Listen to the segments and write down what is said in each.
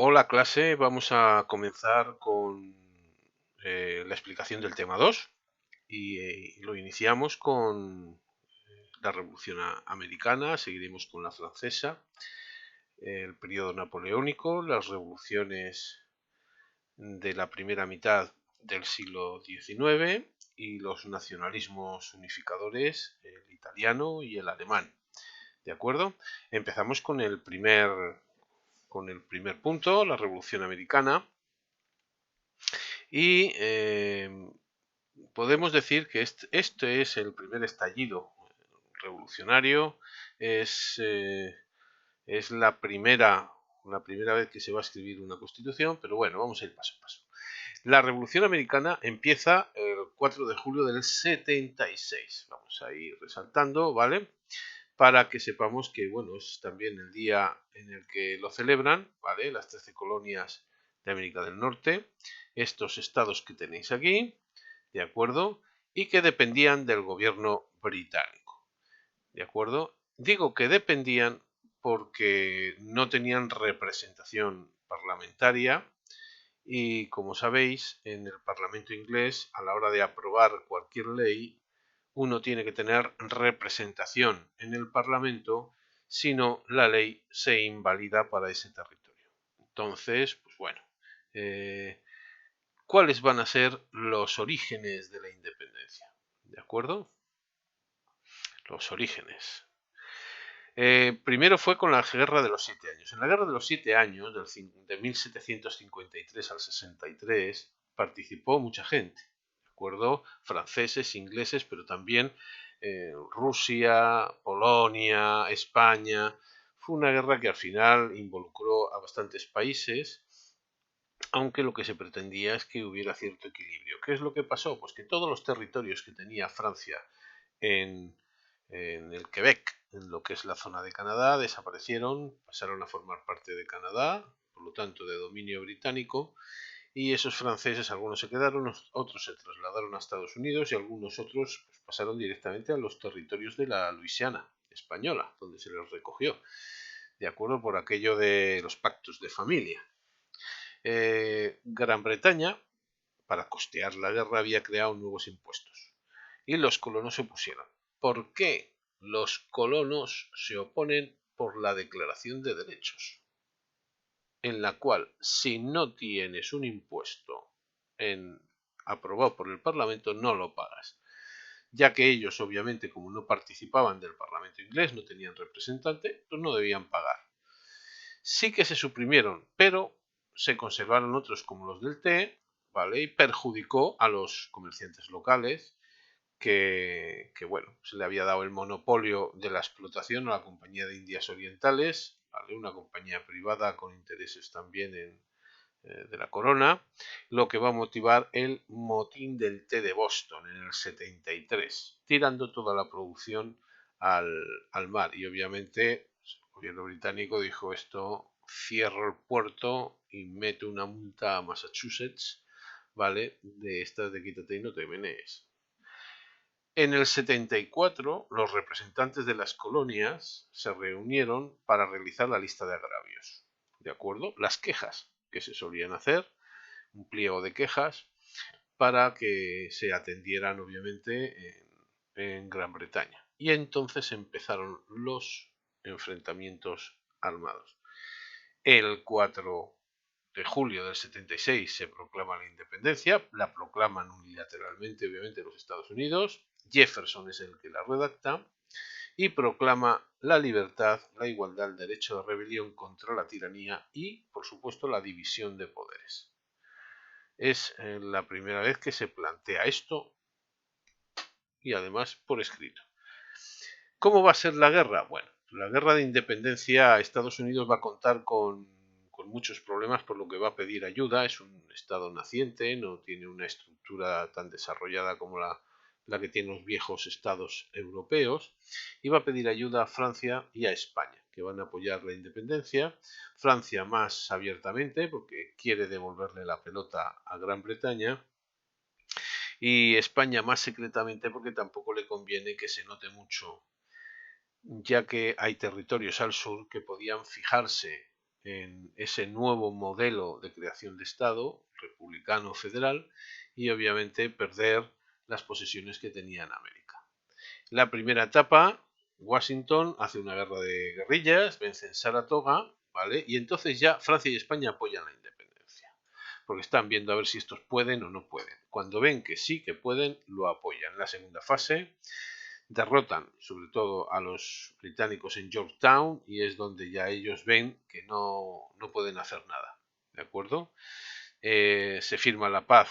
Hola clase, vamos a comenzar con la explicación del tema 2 y lo iniciamos con la Revolución Americana, seguiremos con la francesa, el periodo napoleónico, las revoluciones de la primera mitad del siglo XIX y los nacionalismos unificadores, el italiano y el alemán. ¿De acuerdo? Empezamos con el primer punto, la Revolución Americana. Y podemos decir que este es el primer estallido revolucionario, es, eh, es la primera vez que se va a escribir una constitución, pero bueno, vamos a ir paso a paso. La Revolución Americana empieza el 4 de julio del 76. Vamos a ir resaltando, ¿vale? Para que sepamos que, bueno, es también el día en el que lo celebran, ¿vale? Las 13 colonias de América del Norte, estos estados que tenéis aquí, ¿de acuerdo? Y que dependían del gobierno británico, ¿de acuerdo? Digo que dependían porque no tenían representación parlamentaria y, como sabéis, en el Parlamento inglés, a la hora de aprobar cualquier ley, uno tiene que tener representación en el Parlamento, si no, la ley se invalida para ese territorio. Entonces, pues bueno, eh, ¿cuáles van a ser los orígenes de la independencia? ¿De acuerdo? Los orígenes. Primero fue con la Guerra de los 7 Años. En la Guerra de los 7 Años, de 1753 al 63, participó mucha gente, ¿de acuerdo? Franceses, ingleses, pero también Rusia, Polonia, España. Fue una guerra que al final involucró a bastantes países, aunque lo que se pretendía es que hubiera cierto equilibrio. ¿Qué es lo que pasó? Pues que todos los territorios que tenía Francia en, en el Quebec, en lo que es la zona de Canadá, desaparecieron, pasaron a formar parte de Canadá, por lo tanto de dominio británico, y esos franceses, algunos se quedaron, otros se trasladaron a Estados Unidos y algunos otros pues, pasaron directamente a los territorios de la Luisiana española, donde se les recogió, de acuerdo por aquello de los pactos de familia. Gran Bretaña, para costear la guerra, había creado nuevos impuestos y los colonos se opusieron. ¿Por qué los colonos se oponen? Por la Declaración de Derechos, en la cual si no tienes un impuesto aprobado por el Parlamento, no lo pagas, ya que ellos, obviamente, como no participaban del Parlamento inglés, no tenían representante, pues no debían pagar. Sí que se suprimieron, pero se conservaron otros como los del té, ¿vale? Y perjudicó a los comerciantes locales, que bueno, se le había dado el monopolio de la explotación a la Compañía de Indias Orientales, ¿vale? Una compañía privada con intereses también de la corona, lo que va a motivar el motín del té de Boston en el 73, tirando toda la producción al, al mar. Y obviamente el gobierno británico dijo esto, cierro el puerto y meto una multa a Massachusetts, ¿vale? De estas de quítate y no te menees. En el 74, los representantes de las colonias se reunieron para realizar la lista de agravios. ¿De acuerdo? Las quejas que se solían hacer, un pliego de quejas, para que se atendieran, obviamente, en Gran Bretaña. Y entonces empezaron los enfrentamientos armados. El 4 de julio del 76 se proclama la independencia, la proclaman unilateralmente, obviamente, los Estados Unidos. Jefferson es el que la redacta y proclama la libertad, la igualdad, el derecho de rebelión contra la tiranía y, por supuesto, la división de poderes. Es la primera vez que se plantea esto y además por escrito. ¿Cómo va a ser la guerra? Bueno, la guerra de independencia, Estados Unidos va a contar con muchos problemas, por lo que va a pedir ayuda. Es un estado naciente, no tiene una estructura tan desarrollada como la que tienen los viejos estados europeos, y va a pedir ayuda a Francia y a España, que van a apoyar la independencia. Francia más abiertamente, porque quiere devolverle la pelota a Gran Bretaña, y España más secretamente, porque tampoco le conviene que se note mucho, ya que hay territorios al sur que podían fijarse en ese nuevo modelo de creación de Estado, republicano federal, y obviamente perder las posesiones que tenía en América. La primera etapa, Washington hace una guerra de guerrillas, vence en Saratoga, ¿vale? Y entonces ya Francia y España apoyan la independencia, porque están viendo a ver si estos pueden o no pueden. Cuando ven que sí que pueden, lo apoyan. En la segunda fase, derrotan sobre todo a los británicos en Yorktown y es donde ya ellos ven que no pueden hacer nada, ¿de acuerdo? Se firma la paz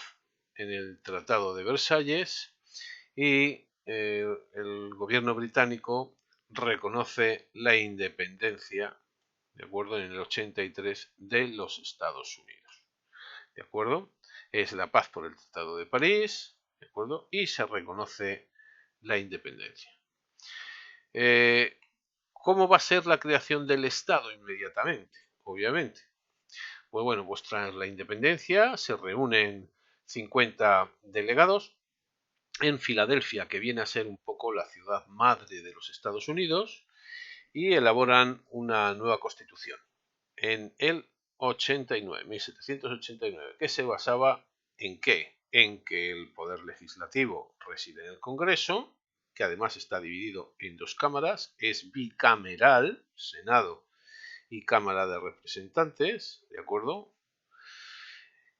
en el Tratado de Versalles y el gobierno británico reconoce la independencia, ¿de acuerdo? En el 83 de los Estados Unidos, ¿de acuerdo? Es la paz por el Tratado de París, ¿de acuerdo? Y se reconoce la independencia. ¿Cómo va a ser la creación del Estado inmediatamente? Obviamente. Pues bueno, pues tras la independencia se reúnen 50 delegados en Filadelfia, que viene a ser un poco la ciudad madre de los Estados Unidos, y elaboran una nueva constitución en el 89, 1789, que se basaba en qué? En que el poder legislativo reside en el Congreso, que además está dividido en dos cámaras, es bicameral, Senado y Cámara de Representantes, ¿de acuerdo?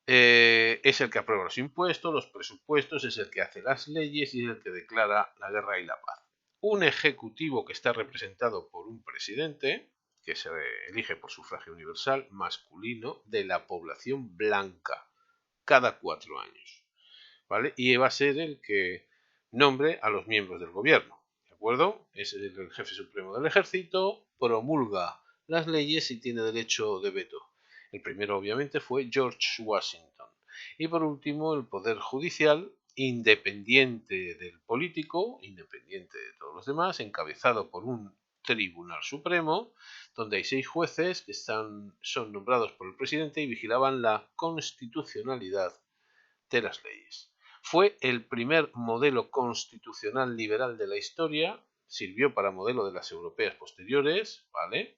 Es el que aprueba los impuestos, los presupuestos, es el que hace las leyes y es el que declara la guerra y la paz. Un ejecutivo que está representado por un presidente, que se elige por sufragio universal, masculino, de la población blanca, cada 4 años, ¿vale? Y va a ser el que nombre a los miembros del gobierno, ¿de acuerdo? Es el jefe supremo del ejército, promulga las leyes y tiene derecho de veto. El primero, obviamente, fue George Washington. Y por último, el poder judicial, independiente del político, independiente de todos los demás, encabezado por un Tribunal Supremo, donde hay 6 jueces que son nombrados por el presidente y vigilaban la constitucionalidad de las leyes. Fue el primer modelo constitucional liberal de la historia, sirvió para modelo de las europeas posteriores, ¿vale?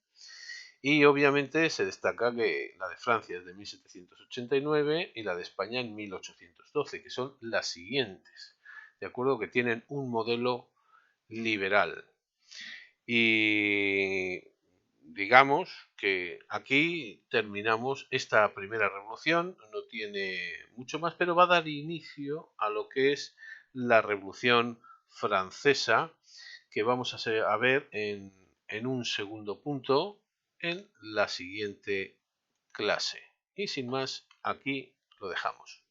Y obviamente se destaca que la de Francia es de 1789 y la de España en 1812, que son las siguientes, ¿de acuerdo? Que tienen un modelo liberal. Y digamos que aquí terminamos esta primera revolución, no tiene mucho más, pero va a dar inicio a lo que es la Revolución Francesa, que vamos a ver en un segundo punto en la siguiente clase. Y sin más, aquí lo dejamos.